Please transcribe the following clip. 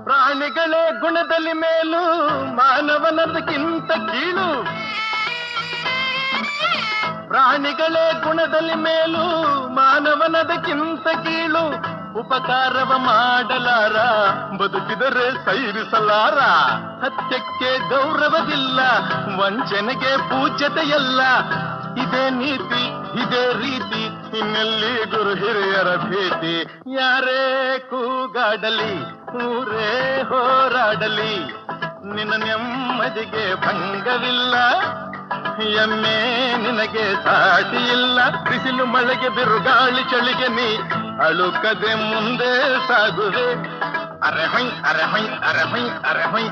ಪ್ರಾಣಿಗಳೇ ಗುಣದಲ್ಲಿ ಮೇಲು ಮಾನವನದಕ್ಕಿಂತ ಕೀಳು. ಪ್ರಾಣಿಗಳೇ ಗುಣದಲ್ಲಿ ಮೇಲು ಮಾನವನದಕ್ಕಿಂತ ಕೀಳು. ಉಪಕಾರವ ಮಾಡಲಾರ ಬದುಕಿದರೆ ಸೈರಿಸಲಾರ. ಸತ್ಯಕ್ಕೆ ಗೌರವವಿಲ್ಲ, ವಂಚನೆಗೆ ಪೂಜ್ಯತೆಯಲ್ಲ. ಇದೇ ನೀತಿ ಇದೇ ರೀತಿ, ಇನ್ನೆಲ್ಲಿ ಗುರು ಹಿರಿಯರ ಭೇಟಿ. ಯಾರೇ ಕೂಗಾಡಲಿ ಊರೇ ಹೋರಾಡಲಿ, ನಿನ್ನ ನೆಮ್ಮದಿಗೆ ಭಂಗವಿಲ್ಲ. ಎಮ್ಮೆ ನಿನಗೆ ಸಾಟಿ ಇಲ್ಲ. ಬಿಸಿಲು ಮಳೆಗೆ ಬಿರುಗಾಳಿ ಚಳಿಗೆ ನೀ ಅಳುಕದೆ ಮುಂದೆ ಸಾಗುವೆ. ಅರೆ ಹೊಯ್ ಅರೆ ಹೊಯ್ ಅರೆ ಹೊಯ್ ಅರೆ ಹೊಯ್.